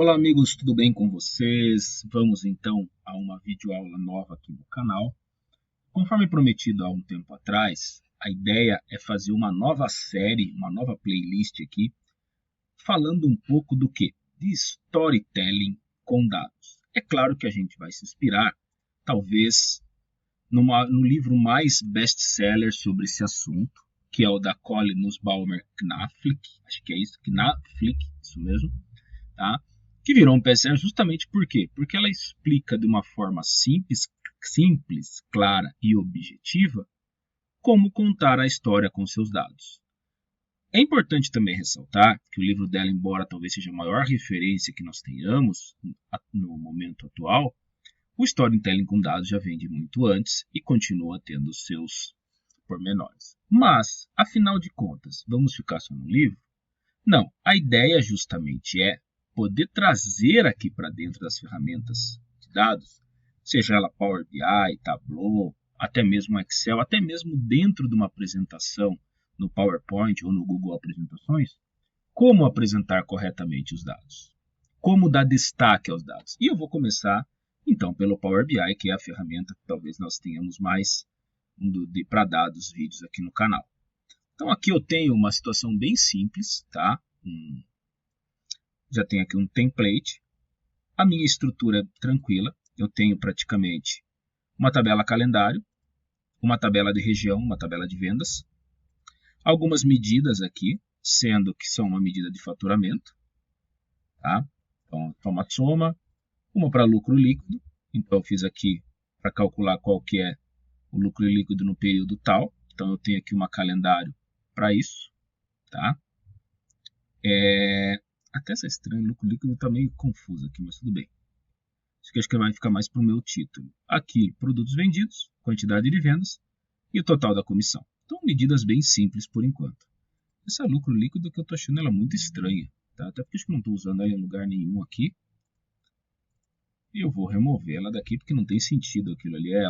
Olá amigos, tudo bem com vocês? Vamos então a uma videoaula nova aqui no canal. Conforme prometido há um tempo atrás, a ideia é fazer uma nova série, uma nova playlist aqui, falando um pouco do que? De storytelling com dados. É claro que a gente vai se inspirar, talvez, no livro mais best-seller sobre esse assunto, que é o da Colin Nussbaumer Knaflic, acho que é isso, Knaflic, isso mesmo, tá? Que virou um best-seller justamente por quê? Porque ela explica de uma forma simples, clara e objetiva como contar a história com seus dados. É importante também ressaltar que o livro dela, embora talvez seja a maior referência que nós tenhamos no momento atual, o storytelling com dados já vem de muito antes e continua tendo seus pormenores. Mas, afinal de contas, vamos ficar só no livro? Não, a ideia justamente é poder trazer aqui para dentro das ferramentas de dados, seja ela Power BI, Tableau, até mesmo Excel, até mesmo dentro de uma apresentação no PowerPoint ou no Google Apresentações, como apresentar corretamente os dados, como dar destaque aos dados. E eu vou começar então pelo Power BI, que é a ferramenta que talvez nós tenhamos mais para dados vídeos aqui no canal. Então aqui eu tenho uma situação bem simples, tá? Já tenho aqui um template. A minha estrutura é tranquila. Eu tenho praticamente uma tabela calendário, uma tabela de região, uma tabela de vendas, algumas medidas aqui, sendo que são uma medida de faturamento, tá? Então, toma soma, uma para lucro líquido. Então eu fiz aqui para calcular qual que é o lucro líquido no período tal. Então eu tenho aqui uma calendário para isso, tá? Até essa estranha, lucro líquido está meio confuso aqui, mas tudo bem. Isso aqui acho que vai ficar mais para o meu título. Aqui, produtos vendidos, quantidade de vendas e o total da comissão. Então, medidas bem simples por enquanto. Essa lucro líquido que eu estou achando ela muito estranha, tá? Até porque acho que não estou usando ela em lugar nenhum aqui. E eu vou remover ela daqui porque não tem sentido, aquilo ali é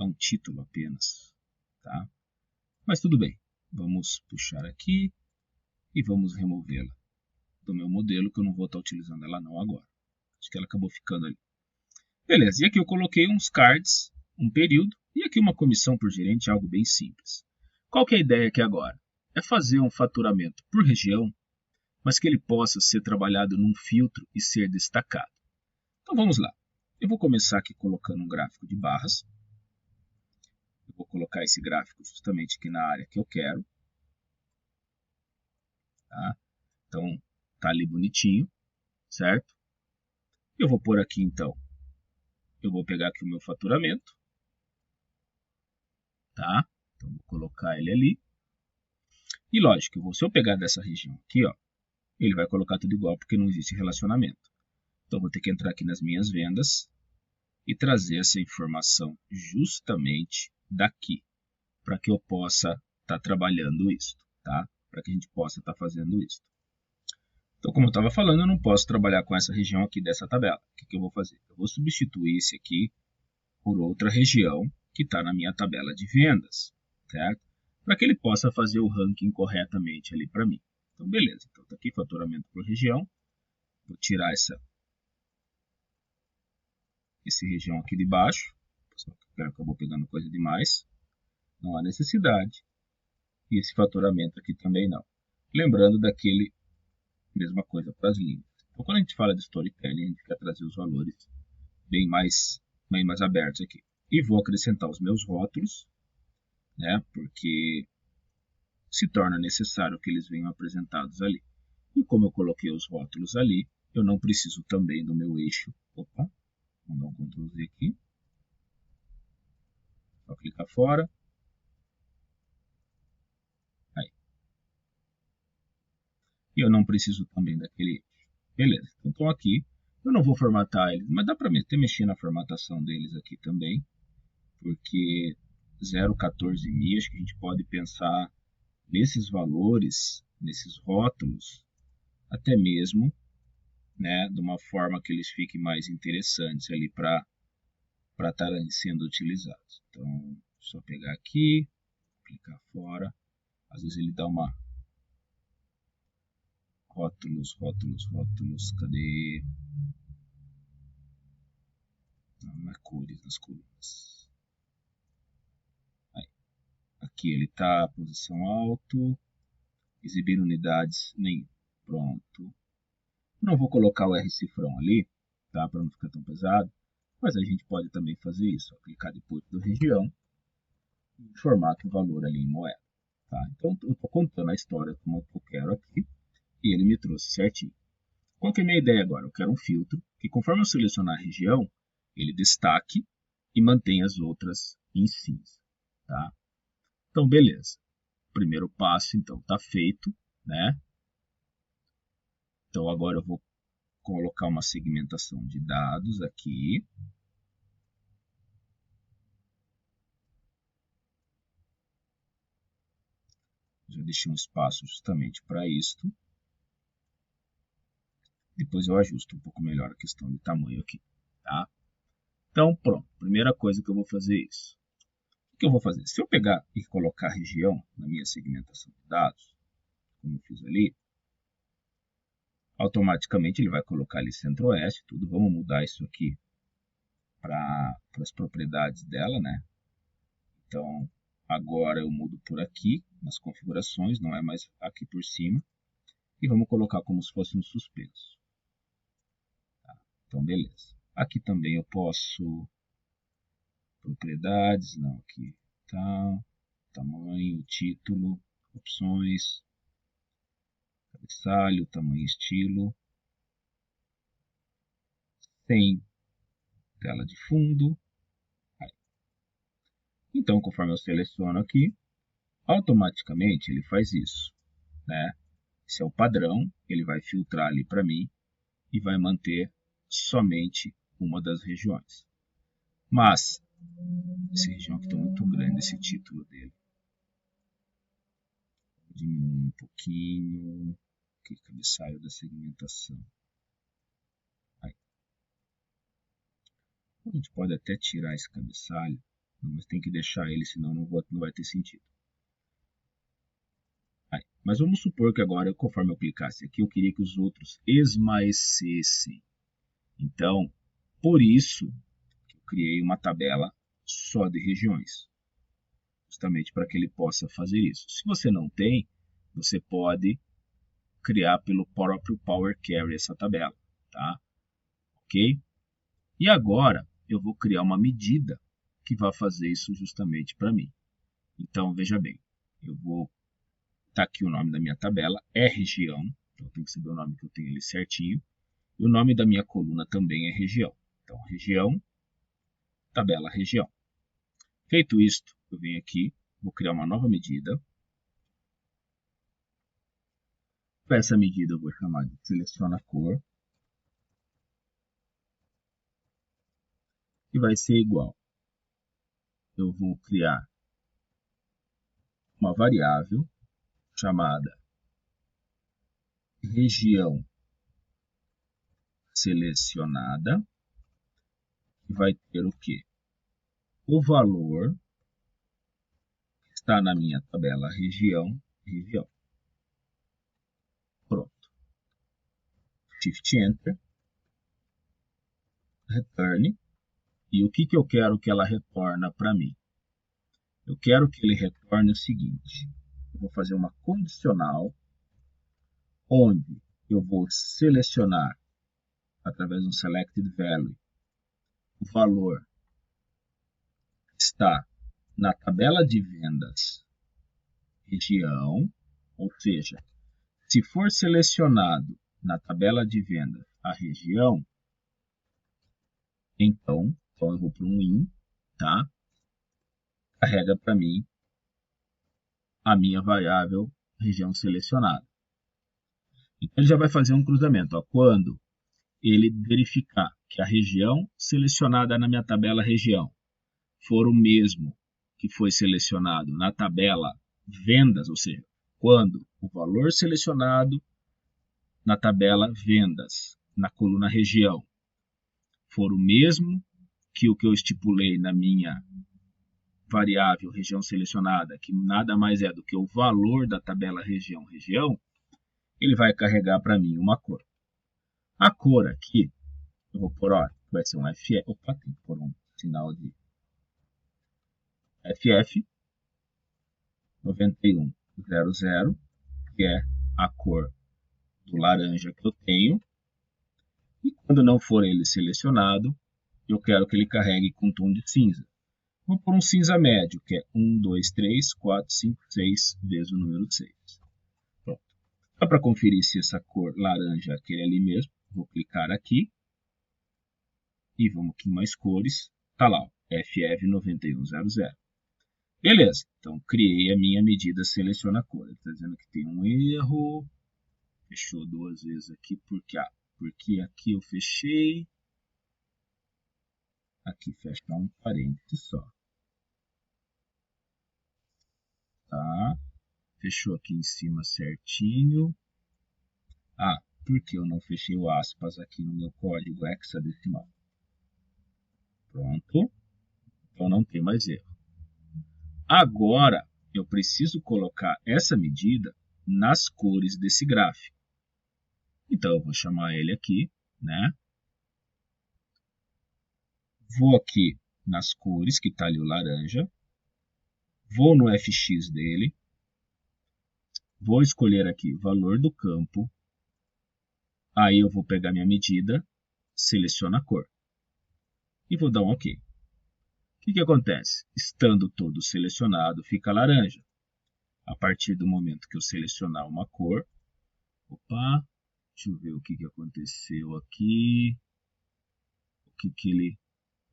um título apenas, tá? Mas tudo bem, vamos puxar aqui e vamos removê-la do meu modelo, que eu não vou estar utilizando ela não agora. Acho que ela acabou ficando ali. Beleza, e aqui eu coloquei uns cards, um período, e aqui uma comissão por gerente, algo bem simples. Qual que é a ideia aqui agora? É fazer um faturamento por região, mas que ele possa ser trabalhado num filtro e ser destacado. Então vamos lá. Eu vou começar aqui colocando um gráfico de barras. Eu vou colocar esse gráfico justamente aqui na área que eu quero. Tá? Então, tá ali bonitinho, certo? Eu vou pôr aqui então, eu vou pegar aqui o meu faturamento, tá? Então vou colocar ele ali. E lógico, se eu pegar dessa região aqui, ó, ele vai colocar tudo igual porque não existe relacionamento. Então vou ter que entrar aqui nas minhas vendas e trazer essa informação justamente daqui, para que eu possa estar trabalhando isso, tá? Para que a gente possa estar fazendo isso. Então, como eu estava falando, eu não posso trabalhar com essa região aqui dessa tabela. O que eu vou fazer? Eu vou substituir esse aqui por outra região que está na minha tabela de vendas, certo? Para que ele possa fazer o ranking corretamente ali para mim. Então, beleza. Então, está aqui faturamento por região. Vou tirar esse região aqui de baixo. Só que acabou pegando coisa demais. Não há necessidade. E esse faturamento aqui também não. Lembrando daquele mesma coisa para as linhas. Então, quando a gente fala de storytelling, a gente quer trazer os valores bem mais abertos aqui. E vou acrescentar os meus rótulos, né? Porque se torna necessário que eles venham apresentados ali. E como eu coloquei os rótulos ali, eu não preciso também do meu eixo. Opa, vamos dar um Ctrl Z aqui. Só clicar fora. Aí. E eu não preciso também daquele eixo. Beleza, então aqui. Eu não vou formatar eles, mas dá para mexer na formatação deles aqui também. Porque 0,14 mi, acho que a gente pode pensar nesses valores, nesses rótulos, até mesmo, né, de uma forma que eles fiquem mais interessantes ali para estarem sendo utilizados. Então, só pegar aqui, clicar fora. Às vezes ele dá uma Rótulos, rótulos, rótulos, cadê? Não é cores das colunas. Aí. Aqui ele está, posição alto, exibir unidades, nem pronto. Não vou colocar o R-cifrão ali, tá? Para não ficar tão pesado, mas a gente pode também fazer isso, clicar depois do região e formato o valor ali em moeda. Tá? Então eu estou contando a história como eu quero aqui e ele me trouxe certinho. Qual que é a minha ideia agora? Eu quero um filtro que, conforme eu selecionar a região, ele destaque e mantenha as outras em cinza. Tá? Então, beleza. Primeiro passo, então, está feito, né? Então, agora eu vou colocar uma segmentação de dados aqui. Já deixei um espaço justamente para isto. Depois eu ajusto um pouco melhor a questão de tamanho aqui, tá? Então, pronto. Primeira coisa que eu vou fazer é isso. O que eu vou fazer? Se eu pegar e colocar a região na minha segmentação de dados, como eu fiz ali, automaticamente ele vai colocar ali centro-oeste, tudo. Vamos mudar isso aqui para as propriedades dela, né? Então, agora eu mudo por aqui, nas configurações, não é mais aqui por cima. E vamos colocar como se fosse um suspenso. Tá? Então, beleza. Aqui também eu posso... Propriedades, não, aqui tá. Tamanho, título, opções, cabeçalho, tamanho, estilo. Sem tela de fundo. Aí. Então, conforme eu seleciono aqui, automaticamente ele faz isso, né? Esse é o padrão, ele vai filtrar ali para mim e vai manter somente uma das regiões. Mas, essa região aqui está muito grande, esse título dele. Vou diminuir um pouquinho, que cabeçalho da segmentação. Aí. A gente pode até tirar esse cabeçalho, mas tem que deixar ele, senão não vai ter sentido. Aí. Mas vamos supor que agora, conforme eu clicasse aqui, eu queria que os outros esmaecessem. Então, por isso, eu criei uma tabela só de regiões, justamente para que ele possa fazer isso. Se você não tem, você pode criar pelo próprio Power Query essa tabela, tá? Ok? E agora eu vou criar uma medida que vai fazer isso justamente para mim. Então, veja bem, eu vou... Tá aqui o nome da minha tabela, é região, então eu tenho que saber o nome que eu tenho ali certinho. E o nome da minha coluna também é região. Então, região, tabela região. Feito isto, eu venho aqui, vou criar uma nova medida. Para essa medida eu vou chamar de seleciona cor. E vai ser igual. Eu vou criar uma variável chamada região selecionada, que vai ter o quê? O valor que está na minha tabela região. Pronto. Shift Enter. Return. E o que eu quero que ela retorne para mim? Eu quero que ele retorne o seguinte. Eu vou fazer uma condicional, onde eu vou selecionar, através de um Selected Value, o valor que está na tabela de vendas região, ou seja, se for selecionado na tabela de vendas a região, então eu vou para um in, tá? Carrega para mim a minha variável região selecionada. Então ele já vai fazer um cruzamento. Ó, quando ele verificar que a região selecionada na minha tabela região for o mesmo que foi selecionado na tabela vendas, ou seja, quando o valor selecionado na tabela vendas, na coluna região, for o mesmo que o que eu estipulei na minha variável região selecionada, que nada mais é do que o valor da tabela região, ele vai carregar para mim uma cor. A cor aqui, eu vou pôr, ó, vai ser um FF, opa, tem que pôr um sinal de FF 9100, que é a cor do laranja que eu tenho. E quando não for ele selecionado, eu quero que ele carregue com tom de cinza. Vou pôr um cinza médio, que é 1, 2, 3, 4, 5, 6 vezes o número 6. Pronto. Só para conferir se essa cor laranja é aquele ali mesmo, vou clicar aqui. E vamos aqui em mais cores. Está lá, FF 9100. Beleza, então criei a minha medida seleciona a cor. Ele está dizendo que tem um erro. Fechou duas vezes aqui, porque aqui eu fechei. Aqui fecha um parênteses só. Tá? Fechou aqui em cima certinho. Ah, porque eu não fechei o aspas aqui no meu código hexadecimal. Pronto. Então não tem mais erro. Agora eu preciso colocar essa medida nas cores desse gráfico. Então eu vou chamar ele aqui, né? Vou aqui nas cores, que está ali o laranja. Vou no FX dele. Vou escolher aqui valor do campo. Aí eu vou pegar minha medida, seleciono a cor. E vou dar um OK. O que acontece? Estando todo selecionado, fica laranja. A partir do momento que eu selecionar uma cor... Opa! Deixa eu ver o que aconteceu aqui.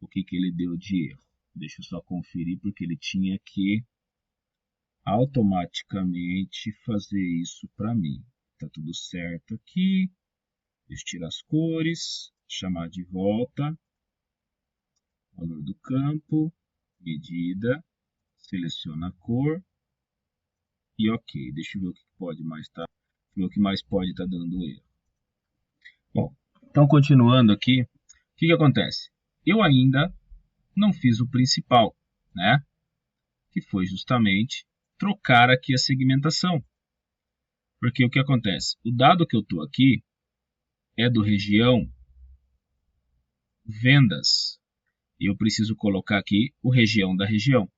O que ele deu de erro. Deixa eu só conferir, porque ele tinha que automaticamente fazer isso para mim. Tá tudo certo aqui. Deixa eu tirar as cores, chamar de volta. Valor do campo, medida, seleciona a cor. E OK. Deixa eu ver o que pode mais estar. O que mais pode estar dando erro. Bom, então continuando aqui, o que acontece? Eu ainda não fiz o principal, né? Que foi justamente trocar aqui a segmentação. Porque o que acontece? O dado que eu estou aqui é do região vendas. E eu preciso colocar aqui o região da região.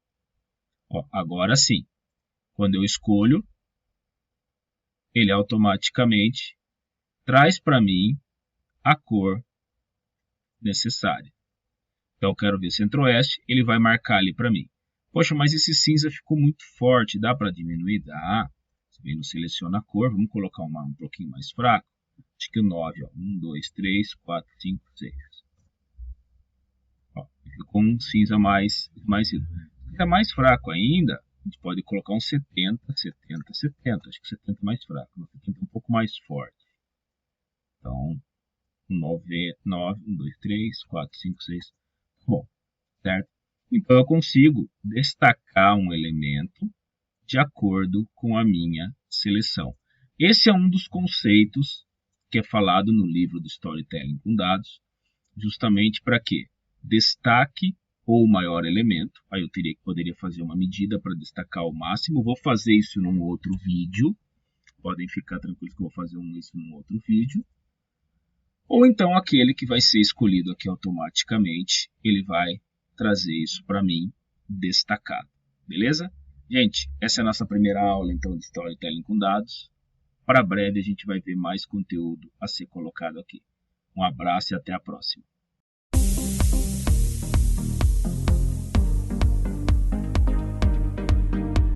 Ó, agora sim, quando eu escolho, ele automaticamente traz para mim a cor necessária. Então eu quero ver Centro-Oeste, ele vai marcar ali para mim. Poxa, mas esse cinza ficou muito forte, dá para diminuir? Dá. Você vem no seleciona a cor, vamos colocar um pouquinho mais fraco. Acho que o 9, ó. 1, 2, 3, 4, 5, 6. Ó, ficou um cinza mais cinza. Se é mais fraco ainda, a gente pode colocar um 70, 70, 70. Acho que 70 é mais fraco, 70 é um pouco mais forte. Então, 9, 1, 2, 3, 4, 5, 6. Bom, certo? Então eu consigo destacar um elemento de acordo com a minha seleção. Esse é um dos conceitos que é falado no livro do Storytelling com Dados, justamente para quê? Destaque ou maior elemento. Aí eu poderia fazer uma medida para destacar o máximo. Vou fazer isso num outro vídeo. Podem ficar tranquilos que eu vou fazer isso num outro vídeo. Ou então aquele que vai ser escolhido aqui automaticamente, ele vai trazer isso para mim destacado. Beleza? Gente, essa é a nossa primeira aula então de Storytelling com Dados. Para breve a gente vai ver mais conteúdo a ser colocado aqui. Um abraço e até a próxima.